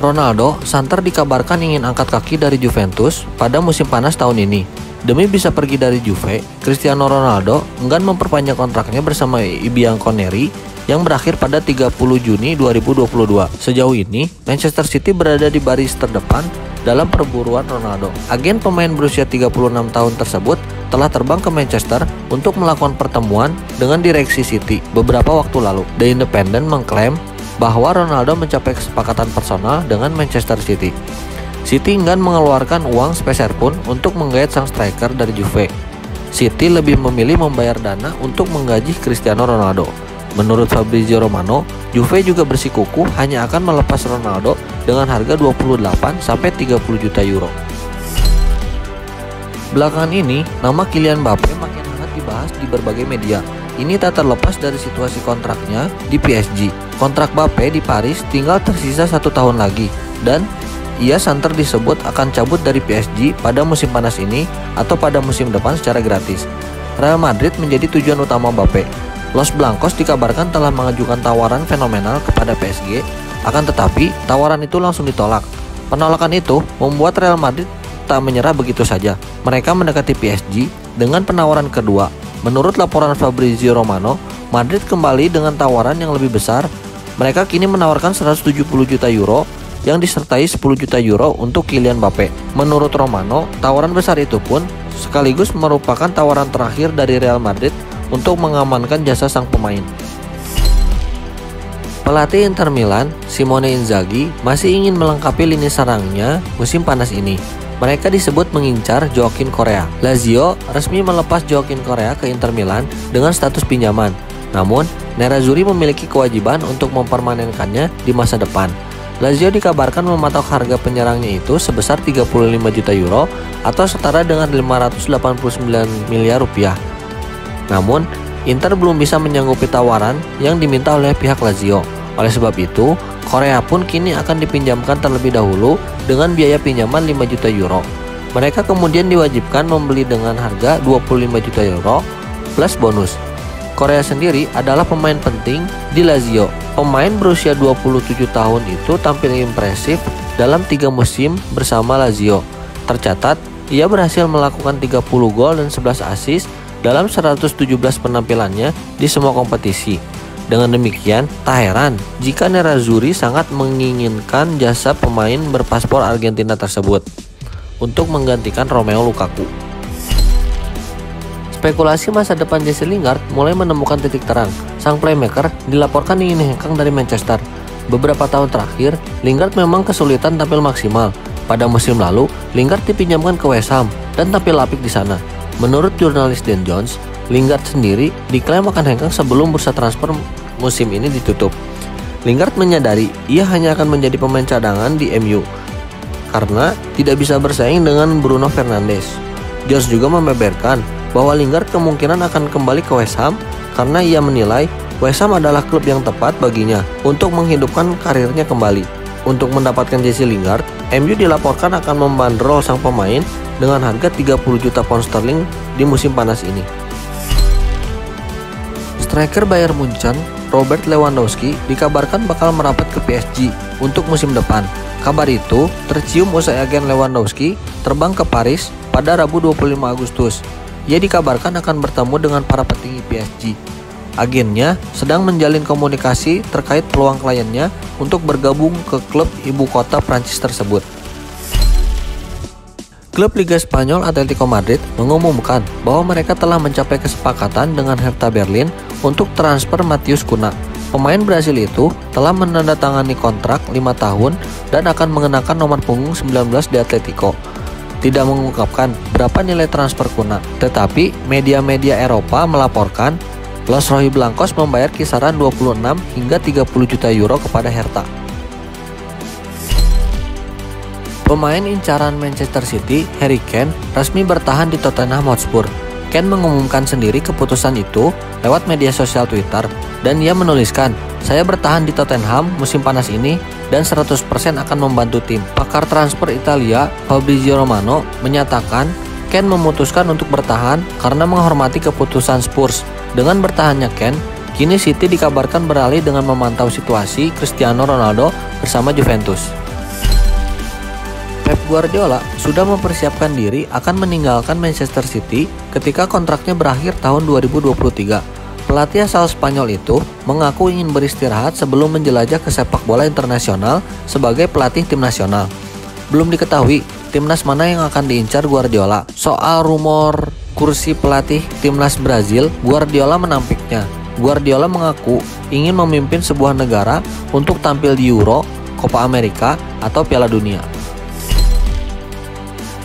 Ronaldo santer dikabarkan ingin angkat kaki dari Juventus pada musim panas tahun ini. Demi bisa pergi dari Juve, Cristiano Ronaldo enggan memperpanjang kontraknya bersama Bianconeri yang berakhir pada 30 Juni 2022. Sejauh ini, Manchester City berada di baris terdepan dalam perburuan Ronaldo. Agen pemain berusia 36 tahun tersebut telah terbang ke Manchester untuk melakukan pertemuan dengan direksi City beberapa waktu lalu. The Independent mengklaim bahwa Ronaldo mencapai kesepakatan personal dengan Manchester City. City enggan mengeluarkan uang sepeser pun untuk menggait sang striker dari Juve. City lebih memilih membayar dana untuk menggaji Cristiano Ronaldo. Menurut Fabrizio Romano, Juve juga bersikukuh hanya akan melepas Ronaldo dengan harga 28-30 juta euro. Belakangan ini, nama Kylian Mbappe makin hangat dibahas di berbagai media. Ini tak terlepas dari situasi kontraknya di PSG. Kontrak Mbappe di Paris tinggal tersisa 1 tahun lagi, dan ia santer disebut akan cabut dari PSG pada musim panas ini atau pada musim depan secara gratis. Real Madrid menjadi tujuan utama Mbappe. Los Blancos dikabarkan telah mengajukan tawaran fenomenal kepada PSG, akan tetapi tawaran itu langsung ditolak. Penolakan itu membuat Real Madrid tak menyerah begitu saja. Mereka mendekati PSG dengan penawaran kedua. Menurut laporan Fabrizio Romano, Madrid kembali dengan tawaran yang lebih besar. Mereka kini menawarkan 170 juta euro yang disertai 10 juta euro untuk Kylian Mbappe. Menurut Romano, tawaran besar itu pun sekaligus merupakan tawaran terakhir dari Real Madrid untuk mengamankan jasa sang pemain. Pelatih Inter Milan, Simone Inzaghi, masih ingin melengkapi lini serangnya musim panas ini. Mereka disebut mengincar Joaquin Correa. Lazio resmi melepas Joaquin Correa ke Inter Milan dengan status pinjaman. Namun, Nerazzurri memiliki kewajiban untuk mempermanenkannya di masa depan. Lazio dikabarkan mematok harga penyerangnya itu sebesar 35 juta euro atau setara dengan 589 miliar rupiah. Namun, Inter belum bisa menyanggupi tawaran yang diminta oleh pihak Lazio. Oleh sebab itu, Korea pun kini akan dipinjamkan terlebih dahulu dengan biaya pinjaman 5 juta euro. Mereka kemudian diwajibkan membeli dengan harga 25 juta euro plus bonus. Korea sendiri adalah pemain penting di Lazio. Pemain berusia 27 tahun itu tampil impresif dalam 3 musim bersama Lazio. Tercatat, ia berhasil melakukan 30 gol dan 11 assist dalam 117 penampilannya di semua kompetisi. Dengan demikian, tak heran jika Nerazzurri sangat menginginkan jasa pemain berpaspor Argentina tersebut untuk menggantikan Romelu Lukaku. Spekulasi masa depan Jesse Lingard mulai menemukan titik terang. Sang playmaker dilaporkan ingin hengkang dari Manchester. Beberapa tahun terakhir, Lingard memang kesulitan tampil maksimal. Pada musim lalu, Lingard dipinjamkan ke West Ham dan tampil apik di sana. Menurut jurnalis Dan Jones, Lingard sendiri diklaim akan hengkang sebelum bursa transfer musim ini ditutup. Lingard menyadari ia hanya akan menjadi pemain cadangan di MU karena tidak bisa bersaing dengan Bruno Fernandes. Jones juga membeberkan bahwa Lingard kemungkinan akan kembali ke West Ham karena ia menilai West Ham adalah klub yang tepat baginya untuk menghidupkan karirnya kembali. Untuk mendapatkan Jesse Lingard, MU dilaporkan akan membandrol sang pemain dengan harga 30 juta pound sterling di musim panas ini. Striker Bayern Munchen, Robert Lewandowski, dikabarkan bakal merapat ke PSG untuk musim depan. Kabar itu tercium usai agen Lewandowski terbang ke Paris pada Rabu 25 Agustus. Ia dikabarkan akan bertemu dengan para petinggi PSG. Agennya sedang menjalin komunikasi terkait peluang kliennya untuk bergabung ke klub ibu kota Prancis tersebut. Klub Liga Spanyol Atletico Madrid mengumumkan bahwa mereka telah mencapai kesepakatan dengan Hertha Berlin untuk transfer Matheus Cunha. Pemain Brasil itu telah menandatangani kontrak 5 tahun dan akan mengenakan nomor punggung 19 di Atletico. Tidak mengungkapkan berapa nilai transfer Cunha, tetapi media-media Eropa melaporkan Los Rojiblancos membayar kisaran 26 hingga 30 juta euro kepada Hertha. Pemain incaran Manchester City, Harry Kane, resmi bertahan di Tottenham Hotspur. Kane mengumumkan sendiri keputusan itu lewat media sosial Twitter, dan ia menuliskan, "Saya bertahan di Tottenham musim panas ini dan 100% akan membantu tim." Pakar transfer Italia, Fabrizio Romano, menyatakan Kane memutuskan untuk bertahan karena menghormati keputusan Spurs. Dengan bertahannya Kane, kini City dikabarkan beralih dengan memantau situasi Cristiano Ronaldo bersama Juventus. Pep Guardiola sudah mempersiapkan diri akan meninggalkan Manchester City ketika kontraknya berakhir tahun 2023. Pelatih asal Spanyol itu mengaku ingin beristirahat sebelum menjelajah ke sepak bola internasional sebagai pelatih tim nasional. Belum diketahui timnas mana yang akan diincar Guardiola. Soal rumor kursi pelatih timnas Brazil, Guardiola menampiknya. Guardiola mengaku ingin memimpin sebuah negara untuk tampil di Euro, Copa America, atau Piala Dunia.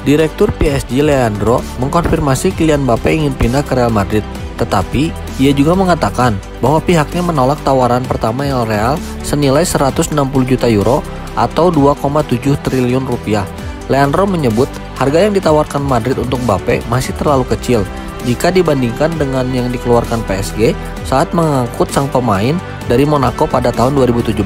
Direktur PSG Leandro mengkonfirmasi Kylian Mbappe ingin pindah ke Real Madrid, tetapi ia juga mengatakan bahwa pihaknya menolak tawaran pertama El Real senilai 160 juta euro atau 2,7 triliun rupiah. Leandro menyebut harga yang ditawarkan Madrid untuk Mbappe masih terlalu kecil jika dibandingkan dengan yang dikeluarkan PSG saat mengangkut sang pemain dari Monaco pada tahun 2017.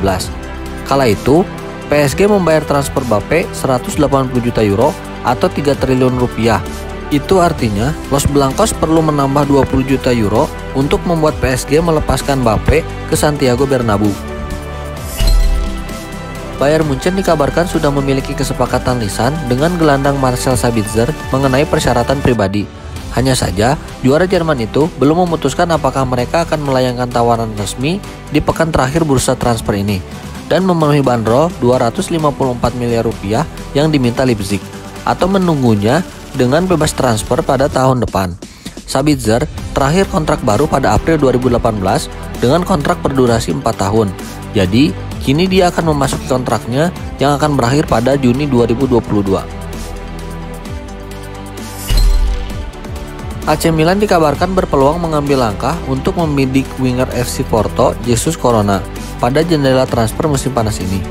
Kala itu, PSG membayar transfer Mbappe 180 juta euro atau 3 triliun rupiah. Itu artinya Los Blancos perlu menambah 20 juta euro untuk membuat PSG melepaskan Mbappe ke Santiago Bernabeu. Bayern Munchen dikabarkan sudah memiliki kesepakatan lisan dengan gelandang Marcel Sabitzer mengenai persyaratan pribadi. Hanya saja, juara Jerman itu belum memutuskan apakah mereka akan melayangkan tawaran resmi di pekan terakhir bursa transfer ini dan memenuhi bandrol 254 miliar rupiah yang diminta Leipzig, atau menunggunya dengan bebas transfer pada tahun depan. Sabitzer terakhir kontrak baru pada April 2018 dengan kontrak berdurasi 4 tahun. Jadi, kini dia akan memasuki kontraknya yang akan berakhir pada Juni 2022. AC Milan dikabarkan berpeluang mengambil langkah untuk membidik winger FC Porto Jesus Corona pada jendela transfer musim panas ini.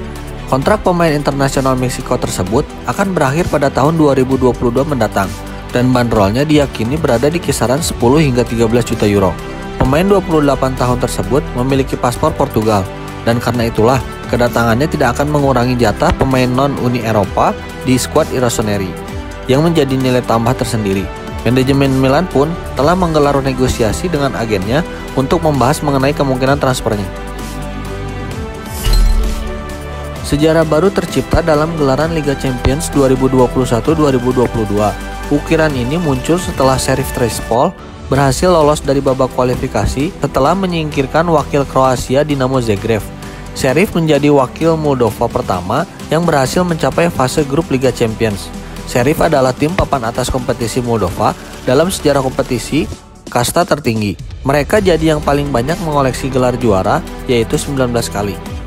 Kontrak pemain internasional Meksiko tersebut akan berakhir pada tahun 2022 mendatang dan bandrolnya diyakini berada di kisaran 10 hingga 13 juta euro. Pemain 28 tahun tersebut memiliki paspor Portugal dan karena itulah kedatangannya tidak akan mengurangi jatah pemain non-Uni Eropa di skuad Rossoneri yang menjadi nilai tambah tersendiri. Manajemen Milan pun telah menggelar negosiasi dengan agennya untuk membahas mengenai kemungkinan transfernya. Sejarah baru tercipta dalam gelaran Liga Champions 2021-2022. Ukiran ini muncul setelah Sheriff Tiraspol berhasil lolos dari babak kualifikasi setelah menyingkirkan wakil Kroasia Dinamo Zagreb. Sheriff menjadi wakil Moldova pertama yang berhasil mencapai fase grup Liga Champions. Sheriff adalah tim papan atas kompetisi Moldova dalam sejarah kompetisi kasta tertinggi. Mereka jadi yang paling banyak mengoleksi gelar juara, yaitu 19 kali.